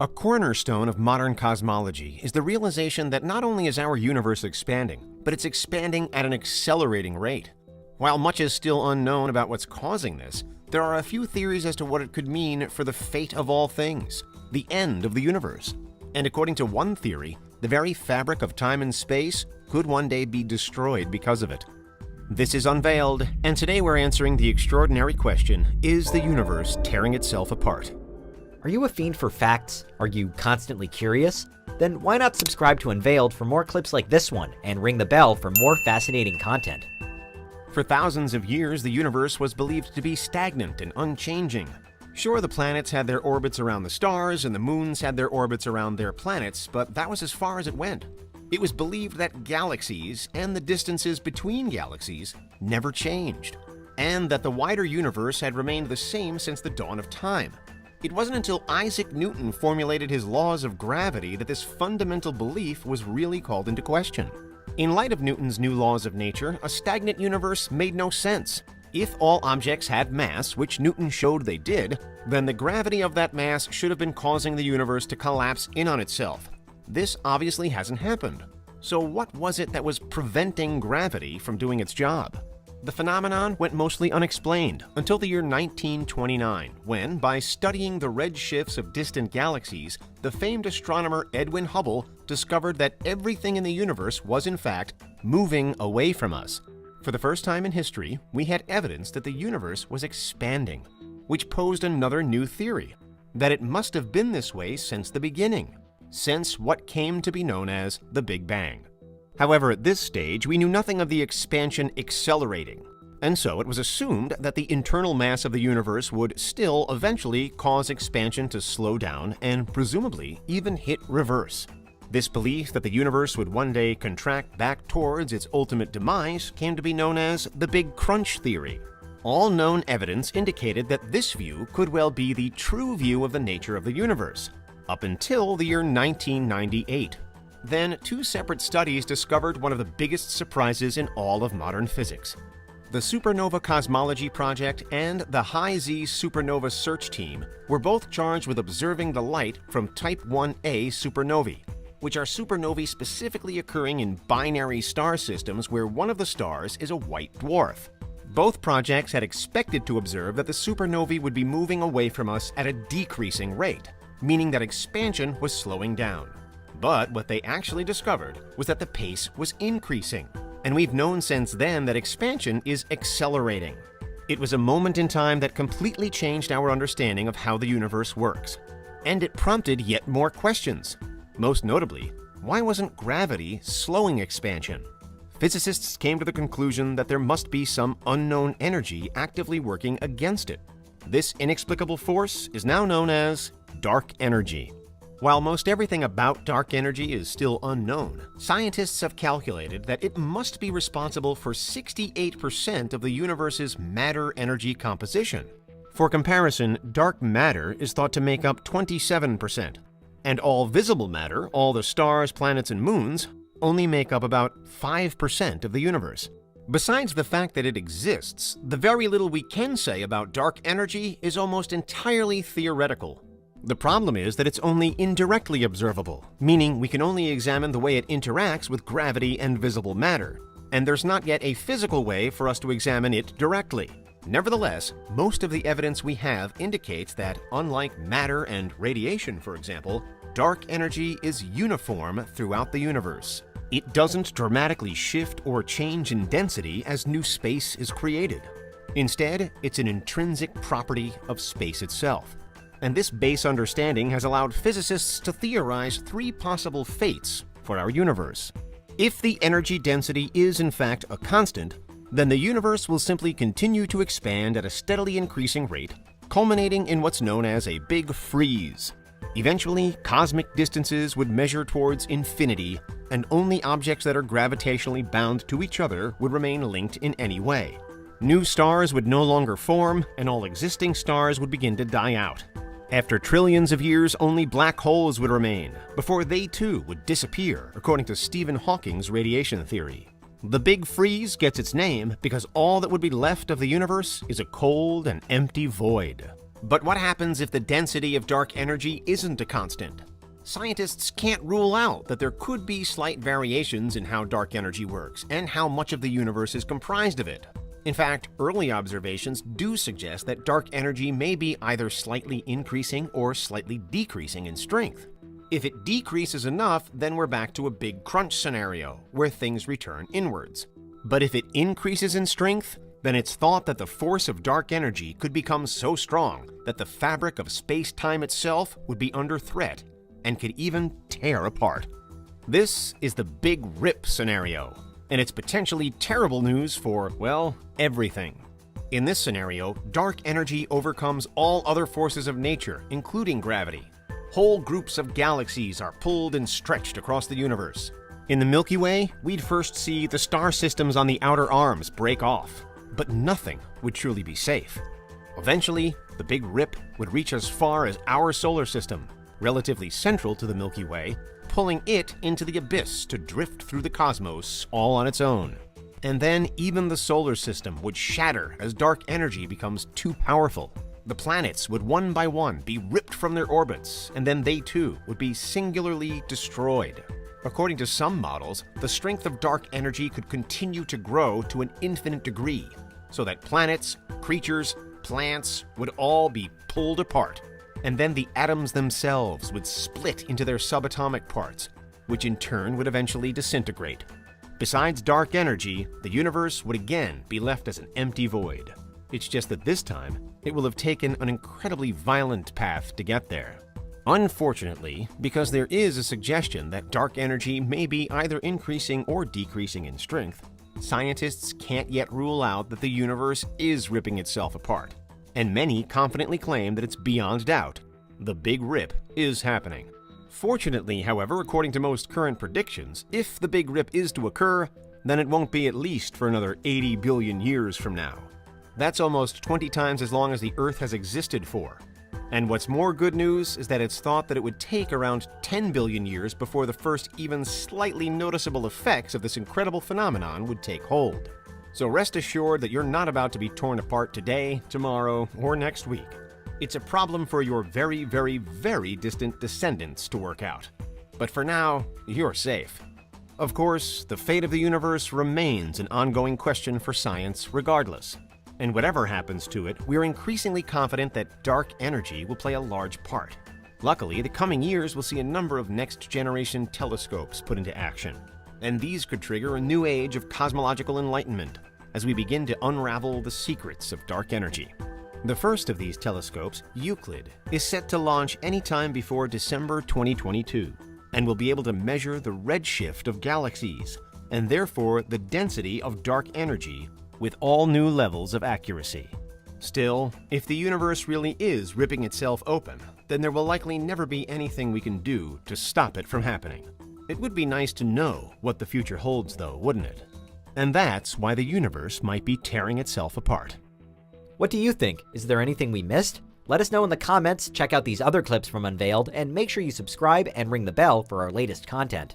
A cornerstone of modern cosmology is the realization that not only is our universe expanding, but it's expanding at an accelerating rate. While much is still unknown about what's causing this, there are a few theories as to what it could mean for the fate of all things, the end of the universe. And according to one theory, the very fabric of time and space could one day be destroyed because of it. This is Unveiled, and today we're answering the extraordinary question, is the universe tearing itself apart? Are you a fiend for facts? Are you constantly curious? Then why not subscribe to Unveiled for more clips like this one and ring the bell for more fascinating content? For thousands of years, the universe was believed to be stagnant and unchanging. Sure, the planets had their orbits around the stars and the moons had their orbits around their planets, but that was as far as it went. It was believed that galaxies and the distances between galaxies never changed, and that the wider universe had remained the same since the dawn of time. It wasn't until Isaac Newton formulated his laws of gravity that this fundamental belief was really called into question. In light of Newton's new laws of nature, a stagnant universe made no sense. If all objects had mass, which Newton showed they did, then the gravity of that mass should have been causing the universe to collapse in on itself. This obviously hasn't happened. So what was it that was preventing gravity from doing its job? The phenomenon went mostly unexplained until the year 1929, when, by studying the redshifts of distant galaxies, the famed astronomer Edwin Hubble discovered that everything in the universe was in fact moving away from us. For the first time in history, we had evidence that the universe was expanding, which posed another new theory, that it must have been this way since the beginning, since what came to be known as the Big Bang. However, at this stage, we knew nothing of the expansion accelerating, and so it was assumed that the internal mass of the universe would still eventually cause expansion to slow down and presumably even hit reverse. This belief that the universe would one day contract back towards its ultimate demise came to be known as the Big Crunch theory. All known evidence indicated that this view could well be the true view of the nature of the universe, up until the year 1998. Then, two separate studies discovered one of the biggest surprises in all of modern physics. The Supernova Cosmology Project and the High-Z Supernova Search Team were both charged with observing the light from Type 1a supernovae, which are supernovae specifically occurring in binary star systems where one of the stars is a white dwarf. Both projects had expected to observe that the supernovae would be moving away from us at a decreasing rate, meaning that expansion was slowing down. But what they actually discovered was that the pace was increasing, and we've known since then that expansion is accelerating. It was a moment in time that completely changed our understanding of how the universe works, and it prompted yet more questions. Most notably, why wasn't gravity slowing expansion? Physicists came to the conclusion that there must be some unknown energy actively working against it. This inexplicable force is now known as dark energy. While most everything about dark energy is still unknown, scientists have calculated that it must be responsible for 68% of the universe's matter-energy composition. For comparison, dark matter is thought to make up 27%, and all visible matter, all the stars, planets, and moons, only make up about 5% of the universe. Besides the fact that it exists, the very little we can say about dark energy is almost entirely theoretical. The problem is that it's only indirectly observable, meaning we can only examine the way it interacts with gravity and visible matter, and there's not yet a physical way for us to examine it directly. Nevertheless, most of the evidence we have indicates that, unlike matter and radiation, for example, dark energy is uniform throughout the universe. It doesn't dramatically shift or change in density as new space is created. Instead, it's an intrinsic property of space itself. And this base understanding has allowed physicists to theorize three possible fates for our universe. If the energy density is in fact a constant, then the universe will simply continue to expand at a steadily increasing rate, culminating in what's known as a big freeze. Eventually, cosmic distances would measure towards infinity, and only objects that are gravitationally bound to each other would remain linked in any way. New stars would no longer form, and all existing stars would begin to die out. After trillions of years, only black holes would remain, before they too would disappear, according to Stephen Hawking's radiation theory. The Big Freeze gets its name because all that would be left of the universe is a cold and empty void. But what happens if the density of dark energy isn't a constant? Scientists can't rule out that there could be slight variations in how dark energy works and how much of the universe is comprised of it. In fact, early observations do suggest that dark energy may be either slightly increasing or slightly decreasing in strength. If it decreases enough, then we're back to a big crunch scenario, where things return inwards. But if it increases in strength, then it's thought that the force of dark energy could become so strong that the fabric of space-time itself would be under threat and could even tear apart. This is the Big Rip scenario, and it's potentially terrible news for, well, everything. In this scenario, dark energy overcomes all other forces of nature, including gravity. Whole groups of galaxies are pulled and stretched across the universe. In the Milky Way, we'd first see the star systems on the outer arms break off, but nothing would truly be safe. Eventually, the Big Rip would reach as far as our solar system, relatively central to the Milky Way, pulling it into the abyss to drift through the cosmos all on its own. And then even the solar system would shatter as dark energy becomes too powerful. The planets would one by one be ripped from their orbits, and then they too would be singularly destroyed. According to some models, the strength of dark energy could continue to grow to an infinite degree, so that planets, creatures, plants would all be pulled apart. And then the atoms themselves would split into their subatomic parts, which in turn would eventually disintegrate. Besides dark energy, the universe would again be left as an empty void. It's just that this time, it will have taken an incredibly violent path to get there. Unfortunately, because there is a suggestion that dark energy may be either increasing or decreasing in strength, scientists can't yet rule out that the universe is ripping itself apart. And many confidently claim that it's beyond doubt. The Big Rip is happening. Fortunately, however, according to most current predictions, if the Big Rip is to occur, then it won't be at least for another 80 billion years from now. That's almost 20 times as long as the Earth has existed for. And what's more good news is that it's thought that it would take around 10 billion years before the first even slightly noticeable effects of this incredible phenomenon would take hold. So rest assured that you're not about to be torn apart today, tomorrow, or next week. It's a problem for your very, very, very distant descendants to work out. But for now, you're safe. Of course, the fate of the universe remains an ongoing question for science regardless. And whatever happens to it, we're increasingly confident that dark energy will play a large part. Luckily, the coming years will see a number of next-generation telescopes put into action. And these could trigger a new age of cosmological enlightenment as we begin to unravel the secrets of dark energy. The first of these telescopes, Euclid, is set to launch anytime before December 2022, and will be able to measure the redshift of galaxies, and therefore the density of dark energy with all new levels of accuracy. Still, if the universe really is ripping itself open, then there will likely never be anything we can do to stop it from happening. It would be nice to know what the future holds, though, wouldn't it? And that's why the universe might be tearing itself apart. What do you think? Is there anything we missed? Let us know in the comments, check out these other clips from Unveiled, and make sure you subscribe and ring the bell for our latest content.